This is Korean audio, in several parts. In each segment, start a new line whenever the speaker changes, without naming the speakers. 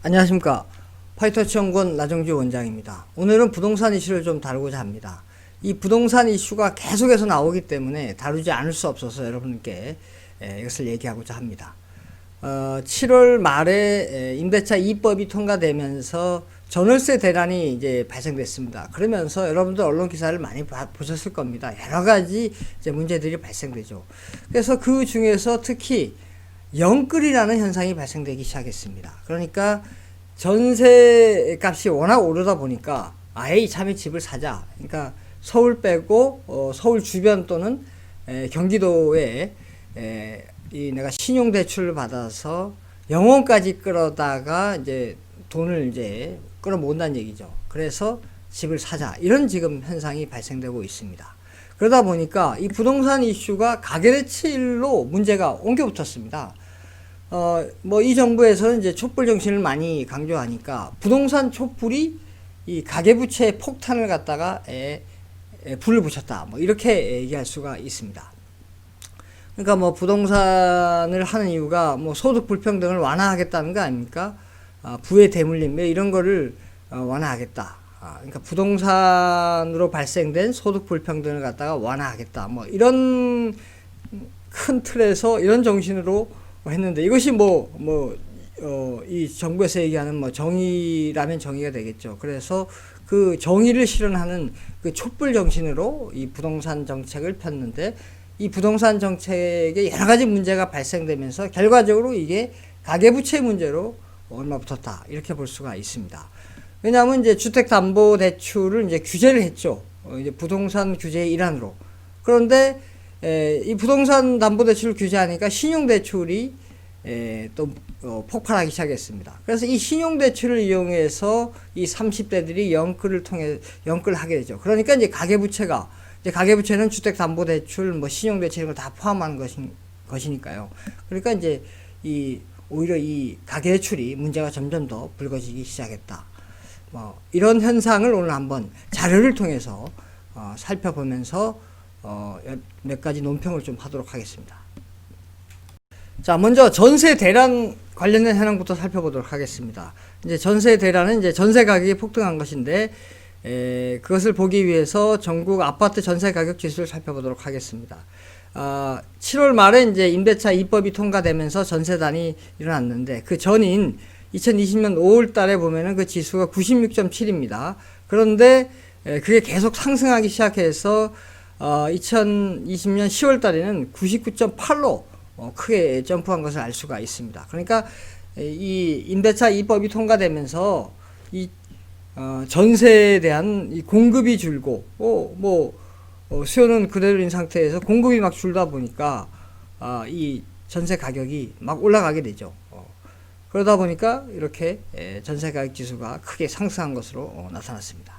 안녕하십니까. 파이터치연구원 나정주 원장입니다. 오늘은 부동산 이슈를 좀 다루고자 합니다. 이 부동산 이슈가 계속해서 나오기 때문에 다루지 않을 수 없어서 여러분께 이것을 얘기하고자 합니다. 7월 말에 임대차 2법이 통과되면서 전월세 대란이 이제 발생됐습니다. 그러면서 여러분들 언론 기사를 많이 보셨을 겁니다. 여러 가지 이제 문제들이 발생되죠. 그래서 그 중에서 특히 영끌이라는 현상이 발생되기 시작했습니다. 그러니까 전세 값이 워낙 오르다 보니까 아예 이참에 집을 사자. 그러니까 서울 빼고 서울 주변 또는 경기도에 내가 신용대출을 받아서 영혼까지 끌어다가 이제 돈을 이제 끌어모은다는 얘기죠. 그래서 집을 사자. 이런 지금 현상이 발생되고 있습니다. 그러다 보니까 이 부동산 이슈가 가계대출로 문제가 옮겨 붙었습니다. 이 정부에서는 이제 촛불 정신을 많이 강조하니까 부동산 촛불이 이 가계부채 폭탄을 갖다가 불을 붙였다. 이렇게 얘기할 수가 있습니다. 그러니까 부동산을 하는 이유가 소득 불평등을 완화하겠다는 거 아닙니까? 부의 대물림 이런 거를 완화하겠다. 그러니까 부동산으로 발생된 소득 불평등을 갖다가 완화하겠다. 이런 큰 틀에서 이런 정신으로 했는데 이것이 이 정부에서 얘기하는 정의라면 정의가 되겠죠. 그래서 그 정의를 실현하는 그 촛불 정신으로 이 부동산 정책을 폈는데 이 부동산 정책에 여러 가지 문제가 발생되면서 결과적으로 이게 가계부채 문제로 얼마 붙었다. 이렇게 볼 수가 있습니다. 왜냐하면 이제 주택담보대출을 이제 규제를 했죠. 이제 부동산 규제의 일환으로. 그런데 이 부동산 담보대출을 규제하니까 신용대출이 또 폭발하기 시작했습니다. 그래서 이 신용대출을 이용해서 이 30대들이 영끌을 통해 영끌을 하게 되죠. 그러니까 이제 가계부채는 주택담보대출, 신용대출 이런 걸 다 포함하는 것이니까요. 그러니까 이제 오히려 이 가계대출이 문제가 점점 더 불거지기 시작했다. 이런 현상을 오늘 한번 자료를 통해서 살펴보면서 몇 가지 논평을 좀 하도록 하겠습니다. 자, 먼저 전세 대란 관련된 현황부터 살펴보도록 하겠습니다. 이제 전세 대란은 이제 전세 가격이 폭등한 것인데 그것을 보기 위해서 전국 아파트 전세 가격 지수를 살펴보도록 하겠습니다. 7월 말에 이제 임대차 2법이 통과되면서 전세단이 일어났는데 그 전인 2020년 5월 달에 보면은 그 지수가 96.7입니다. 그런데 그게 계속 상승하기 시작해서 2020년 10월 달에는 99.8로 크게 점프한 것을 알 수가 있습니다. 그러니까 이 임대차 2법이 통과되면서 이 전세에 대한 이 공급이 줄고 수요는 그대로인 상태에서 공급이 막 줄다 보니까 이 전세 가격이 막 올라가게 되죠. 그러다 보니까 이렇게 전세 가격 지수가 크게 상승한 것으로 나타났습니다.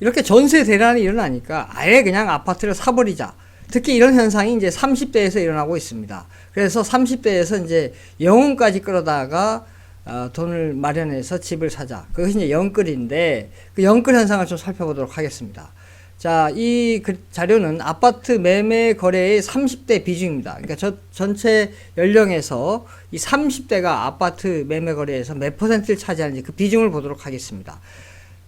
이렇게 전세 대란이 일어나니까 아예 그냥 아파트를 사버리자. 특히 이런 현상이 이제 30대에서 일어나고 있습니다. 그래서 30대에서 이제 영혼까지 끌어다가 돈을 마련해서 집을 사자. 그것이 이제 영끌인데 그 영끌 현상을 좀 살펴보도록 하겠습니다. 자, 이 자료는 아파트 매매 거래의 30대 비중입니다. 그러니까 전체 연령에서 이 30대가 아파트 매매 거래에서 몇 퍼센트를 차지하는지 그 비중을 보도록 하겠습니다.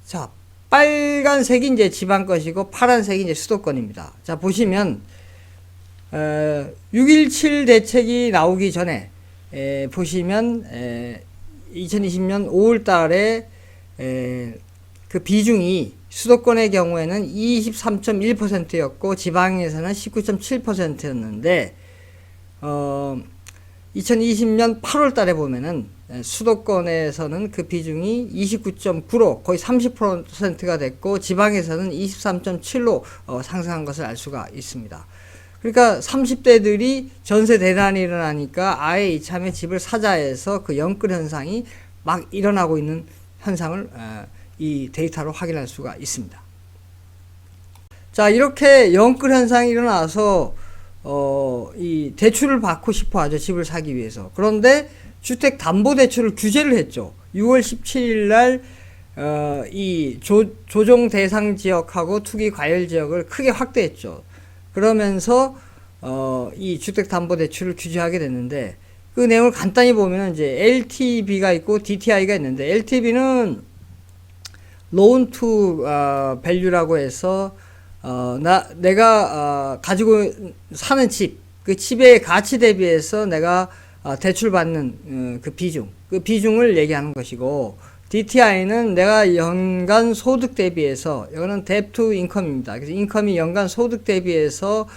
자, 빨간색이 이제 지방 것이고 파란색이 이제 수도권입니다. 자, 보시면 6.17 대책이 나오기 전에 보시면 2020년 5월 달에 그 비중이 수도권의 경우에는 23.1%였고 지방에서는 19.7%였는데 2020년 8월 달에 보면은 수도권에서는 그 비중이 29.9로 거의 30%가 됐고 지방에서는 23.7로 상승한 것을 알 수가 있습니다. 그러니까 30대들이 전세 대란이 일어나니까 아예 이참에 집을 사자 해서 그 영끌 현상이 막 일어나고 있는 현상을 이 데이터로 확인할 수가 있습니다. 자, 이렇게 영끌 현상이 일어나서 이 대출을 받고 싶어 하죠. 집을 사기 위해서. 그런데 주택담보대출을 규제를 했죠. 6월 17일 날 이 조정 대상 지역하고 투기 과열 지역을 크게 확대했죠. 그러면서 이 주택담보대출을 규제하게 됐는데 그 내용을 간단히 보면 이제 LTV가 있고 DTI가 있는데, LTV는 loan to value라고 해서 내가 가지고 사는 집, 그 집의 가치 대비해서 내가 대출 받는 그 비중을 얘기하는 것이고, DTI는 내가 연간 소득 대비해서, 이거는 debt to income입니다. 그래서 인컴이 연간 소득 대비해서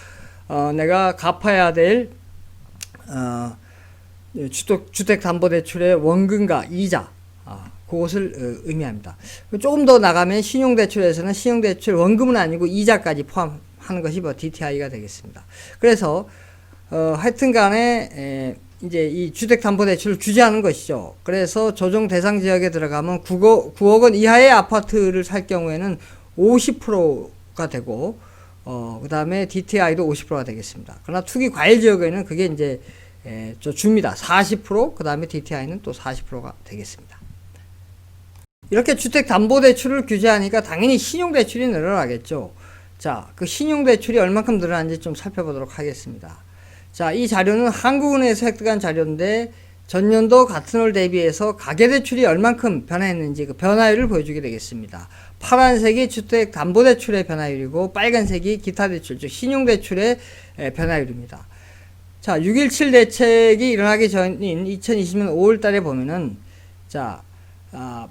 내가 갚아야 될 주택담보대출의 원금과 이자, 그것을 의미합니다. 조금 더 나가면 신용대출에서는 신용대출 원금은 아니고 이자까지 포함하는 것이 DTI가 되겠습니다. 그래서 하여튼 간에 이제 이 주택담보대출을 규제하는 것이죠. 그래서 조정 대상 지역에 들어가면 9억 원 이하의 아파트를 살 경우에는 50%가 되고, 그 다음에 DTI도 50%가 되겠습니다. 그러나 투기 과열 지역에는 그게 이제 줍니다. 40%, 그 다음에 DTI는 또 40%가 되겠습니다. 이렇게 주택담보대출을 규제하니까 당연히 신용대출이 늘어나겠죠. 자, 그 신용대출이 얼만큼 늘어나는지 좀 살펴보도록 하겠습니다. 자, 이 자료는 한국은행에서 획득한 자료인데, 전년도 같은 월 대비해서 가계대출이 얼만큼 변화했는지 그 변화율을 보여주게 되겠습니다. 파란색이 주택담보대출의 변화율이고, 빨간색이 기타대출, 즉 신용대출의 변화율입니다. 자, 6.17 대책이 일어나기 전인 2020년 5월 달에 보면은, 자,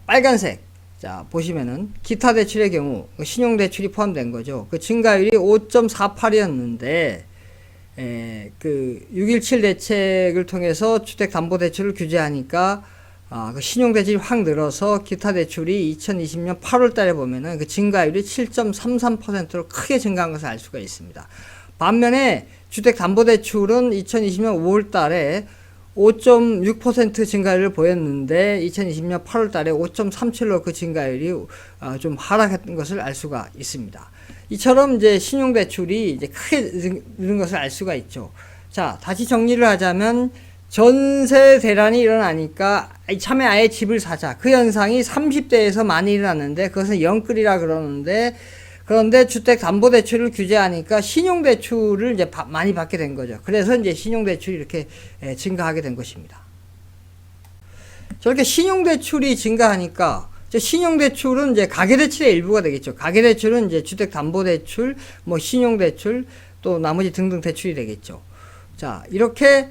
빨간색, 자, 보시면은, 기타 대출의 경우, 신용대출이 포함된 거죠. 그 증가율이 5.48이었는데, 그 6.17 대책을 통해서 주택담보대출을 규제하니까, 그 신용대출이 확 늘어서 기타 대출이 2020년 8월 달에 보면은 그 증가율이 7.33%로 크게 증가한 것을 알 수가 있습니다. 반면에 주택담보대출은 2020년 5월 달에 5.6% 증가율을 보였는데 2020년 8월 달에 5.37로 그 증가율이 좀 하락했던 것을 알 수가 있습니다. 이처럼 이제 신용대출이 이제 크게 늘은 것을 알 수가 있죠. 자, 다시 정리를 하자면 전세 대란이 일어나니까 참에 아예 집을 사자. 그 현상이 30대에서 많이 일어났는데 그것은 영끌이라 그러는데, 그런데 주택담보대출을 규제하니까 신용대출을 이제 많이 받게 된 거죠. 그래서 이제 신용대출이 이렇게 증가하게 된 것입니다. 저렇게 신용대출이 증가하니까, 신용대출은 이제 가계대출의 일부가 되겠죠. 가계대출은 이제 주택담보대출, 뭐 신용대출, 또 나머지 등등 대출이 되겠죠. 자, 이렇게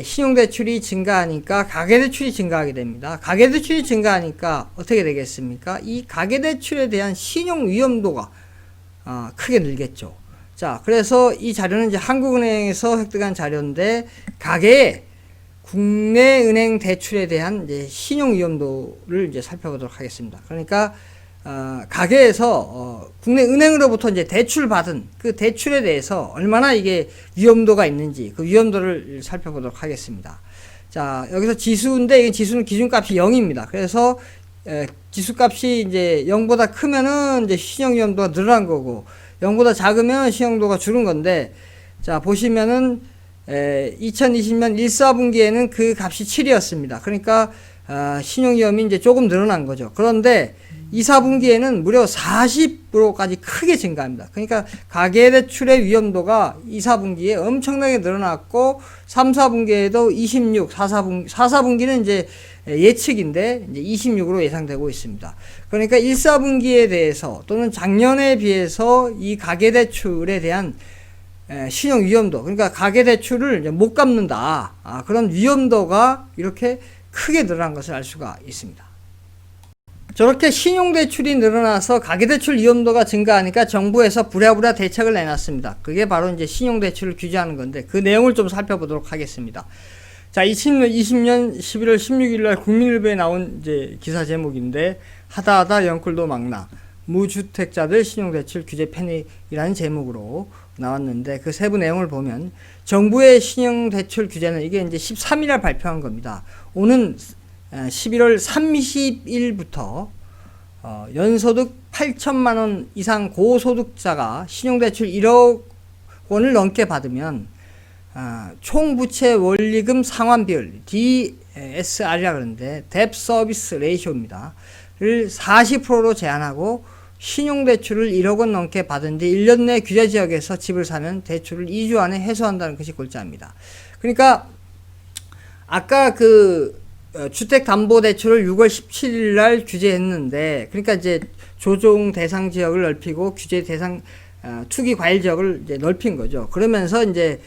신용대출이 증가하니까 가계대출이 증가하게 됩니다. 가계대출이 증가하니까 어떻게 되겠습니까? 이 가계대출에 대한 신용 위험도가 크게 늘겠죠. 자, 그래서 이 자료는 이제 한국은행에서 획득한 자료인데, 가계의 국내 은행 대출에 대한 이제 신용 위험도를 이제 살펴보도록 하겠습니다. 그러니까 가계에서 국내 은행으로부터 이제 대출 받은 그 대출에 대해서 얼마나 이게 위험도가 있는지 그 위험도를 살펴보도록 하겠습니다. 자, 여기서 지수인데 이 지수는 기준값이 0입니다. 그래서 지수값이 이제 0보다 크면은 이제 신용 위험도가 늘어난 거고, 0보다 작으면 신용도가 줄은 건데, 자, 보시면은 2020년 1사분기에는 그 값이 7이었습니다. 그러니까 신용위험이 이제 조금 늘어난 거죠. 그런데 2사분기에는 무려 40%까지 크게 증가합니다. 그러니까 가계대출의 위험도가 2사분기에 엄청나게 늘어났고, 3사분기에도 26, 4사분기는 이제 예측인데 이제 26으로 예상되고 있습니다. 그러니까 1사분기에 대해서 또는 작년에 비해서 이 가계대출에 대한 신용 위험도, 그러니까 가계대출을 이제 못 갚는다, 그런 위험도가 이렇게 크게 늘어난 것을 알 수가 있습니다. 저렇게 신용대출이 늘어나서 가계대출 위험도가 증가하니까 정부에서 부랴부랴 대책을 내놨습니다. 그게 바로 이제 신용대출을 규제하는 건데, 그 내용을 좀 살펴보도록 하겠습니다. 자, 2020년 11월 16일 날 국민일보에 나온 이제 기사 제목인데, 하다하다 영끌도 막나, 무주택자들 신용대출 규제 패닉이라는 제목으로 나왔는데, 그 세부 내용을 보면 정부의 신용대출 규제는 이게 이제 13일날 발표한 겁니다. 오는 11월 30일부터 연소득 8천만 원 이상 고소득자가 신용대출 1억 원을 넘게 받으면 총부채 원리금 상환 비율 DSR이라 그러는데 Debt Service Ratio입니다. 를 40%로 제한하고, 신용대출을 1억 원 넘게 받은 뒤 1년 내 규제 지역에서 집을 사면 대출을 2주 안에 해소한다는 것이 골자입니다. 그러니까 아까 주택담보대출을 6월 17일 날 규제했는데, 그러니까 이제 조정 대상 지역을 넓히고 규제 대상 투기 과일 지역을 이제 넓힌 거죠. 그러면서 이제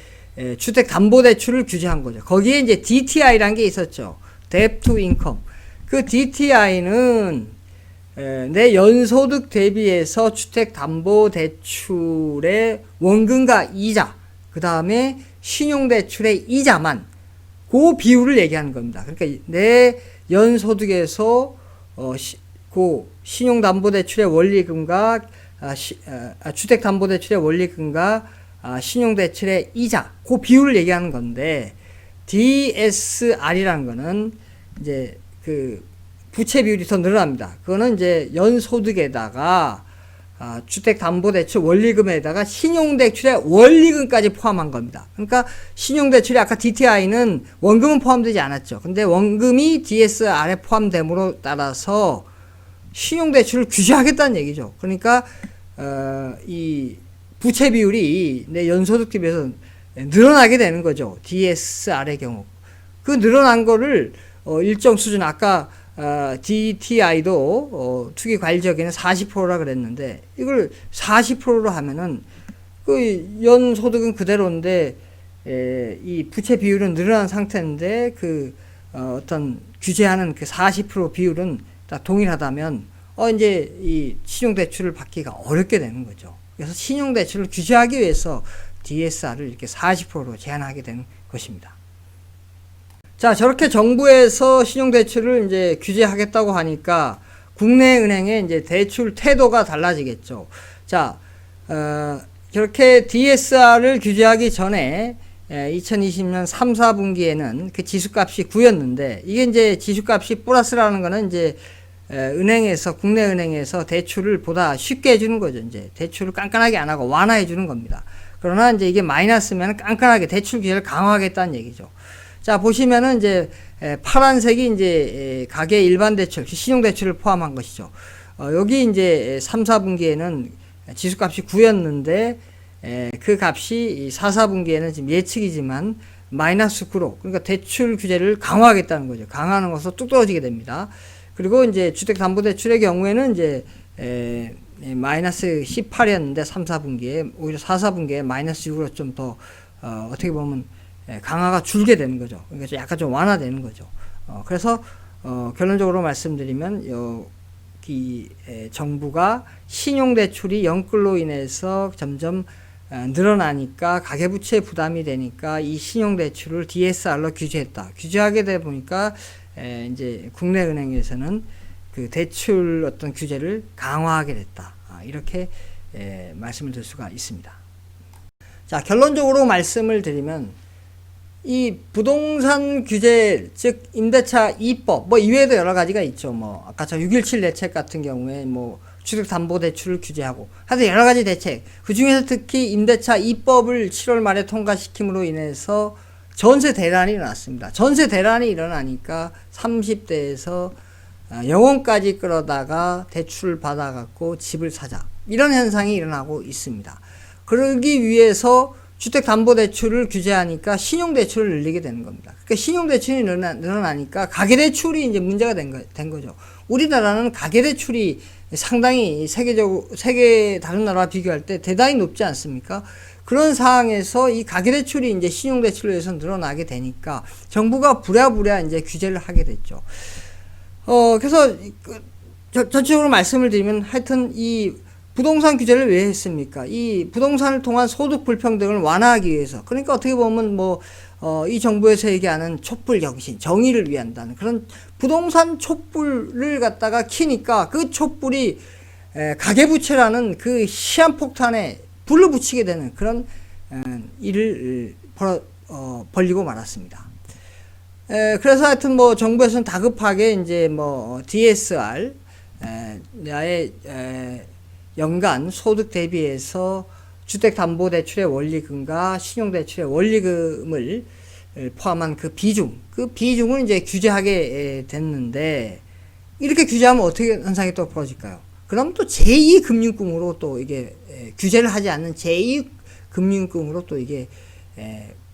주택담보대출을 규제한 거죠. 거기에 이제 DTI라는 게 있었죠. Debt to Income. 그 DTI는 내 연소득 대비해서 주택담보대출의 원금과 이자, 그 다음에 신용대출의 이자만 그 비율을 얘기하는 겁니다. 그러니까 내 연소득에서 그 신용담보대출의 원리금과 주택담보대출의 원리금과 신용대출의 이자, 그 비율을 얘기하는 건데, DSR이라는 거는 이제 그 부채 비율이 더 늘어납니다. 그거는 이제 연소득에다가 주택담보대출 원리금에다가 신용대출의 원리금까지 포함한 겁니다. 그러니까 신용대출이 아까 DTI는 원금은 포함되지 않았죠. 근데 원금이 DSR에 포함됨으로 따라서 신용대출을 규제하겠다는 얘기죠. 그러니까 이 부채 비율이 내 연소득 대비해서 늘어나게 되는 거죠. DSR의 경우. 그 늘어난 거를 일정 수준, 아까 DTI도 투기 과일 지역에는 40%라 그랬는데, 이걸 40%로 하면은 그 연소득은 그대로인데 이 부채 비율은 늘어난 상태인데 어떤 규제하는 그 40% 비율은 다 동일하다면 이제 이 신용대출을 받기가 어렵게 되는 거죠. 그래서 신용대출을 규제하기 위해서 DSR을 이렇게 40%로 제한하게 되는 것입니다. 자, 저렇게 정부에서 신용대출을 이제 규제하겠다고 하니까 국내 은행의 이제 대출 태도가 달라지겠죠. 자, 저렇게 DSR을 규제하기 전에 2020년 3, 4분기에는 그 지수값이 9였는데, 이게 이제 지수값이 플러스라는 거는 이제 은행에서, 국내 은행에서 대출을 보다 쉽게 해주는 거죠. 이제 대출을 깐깐하게 안 하고 완화해 주는 겁니다. 그러나 이제 이게 마이너스면 깐깐하게 대출 규제를 강화하겠다는 얘기죠. 자, 보시면은 이제 파란색이 이제 가계 일반 대출, 신용대출을 포함한 것이죠. 여기 이제 3, 4분기에는 지수값이 9였는데 그 값이 4, 4분기에는 지금 예측이지만 마이너스 9로, 그러니까 대출 규제를 강화하겠다는 거죠. 강화하는 것으로 뚝 떨어지게 됩니다. 그리고 이제 주택담보대출의 경우에는 이제 마이너스 18이었는데 3, 4분기에 오히려 4, 4분기에 마이너스 6으로 좀 더 어떻게 보면 강화가 줄게 되는 거죠. 그러니까 약간 좀 완화되는 거죠. 그래서 결론적으로 말씀드리면 여기 정부가 신용대출이 연끌로 인해서 점점 늘어나니까 가계부채 부담이 되니까 이 신용대출을 DSR로 규제했다. 규제하게 되다 보니까 이제 국내 은행에서는 그 대출 어떤 규제를 강화하게 됐다. 이렇게 말씀을 드릴 수가 있습니다. 자, 결론적으로 말씀을 드리면 이 부동산 규제, 즉 임대차 2법, 뭐 이외에도 여러 가지가 있죠. 뭐 아까 저 617 대책 같은 경우에 뭐 주택담보대출을 규제하고 하여튼 여러 가지 대책, 그 중에서 특히 임대차 2법을 7월 말에 통과시킴으로 인해서 전세 대란이 일어났습니다. 전세 대란이 일어나니까 30대에서 영혼까지 끌어다가 대출을 받아갖고 집을 사자, 이런 현상이 일어나고 있습니다. 그러기 위해서 주택담보대출을 규제하니까 신용대출을 늘리게 되는 겁니다. 그러니까 신용대출이 늘어나니까 가계대출이 이제 문제가 된 거죠. 우리나라는 가계대출이 상당히 세계 다른 나라와 비교할 때 대단히 높지 않습니까? 그런 상황에서 이 가계대출이 이제 신용대출로 해서 늘어나게 되니까 정부가 부랴부랴 이제 규제를 하게 됐죠. 그래서 전체적으로 말씀을 드리면 하여튼 이 부동산 규제를 왜 했습니까? 이 부동산을 통한 소득 불평등을 완화하기 위해서. 그러니까 어떻게 보면 이 정부에서 얘기하는 촛불 정신, 정의를 위한다는 그런 부동산 촛불을 갖다가 키니까 그 촛불이 가계부채라는 그 시한폭탄에 불을 붙이게 되는 그런 일을 벌리고 말았습니다. 그래서 하여튼 뭐 정부에서는 다급하게 이제 뭐 DSR, 나의 연간 소득 대비해서 주택담보대출의 원리금과 신용대출의 원리금을 포함한 그 비중을 이제 규제하게 됐는데, 이렇게 규제하면 어떻게 현상이 또 벌어질까요? 그럼 또 제2금융권으로 또 이게 규제를 하지 않는 제2금융권으로 또 이게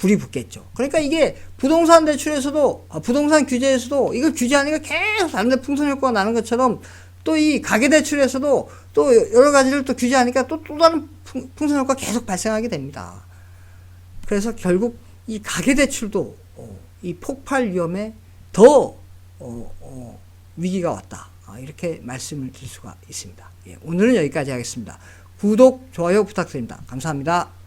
불이 붙겠죠. 그러니까 이게 부동산 대출에서도, 부동산 규제에서도 이걸 규제하니까 계속 다른 데 풍선 효과가 나는 것처럼 또 이 가계대출에서도 또 여러 가지를 또 규제하니까 또 다른 풍선 효과가 계속 발생하게 됩니다. 그래서 결국 이 가계대출도 이 폭발 위험에 더 위기가 왔다. 이렇게 말씀을 드릴 수가 있습니다. 예, 오늘은 여기까지 하겠습니다. 구독, 좋아요 부탁드립니다. 감사합니다.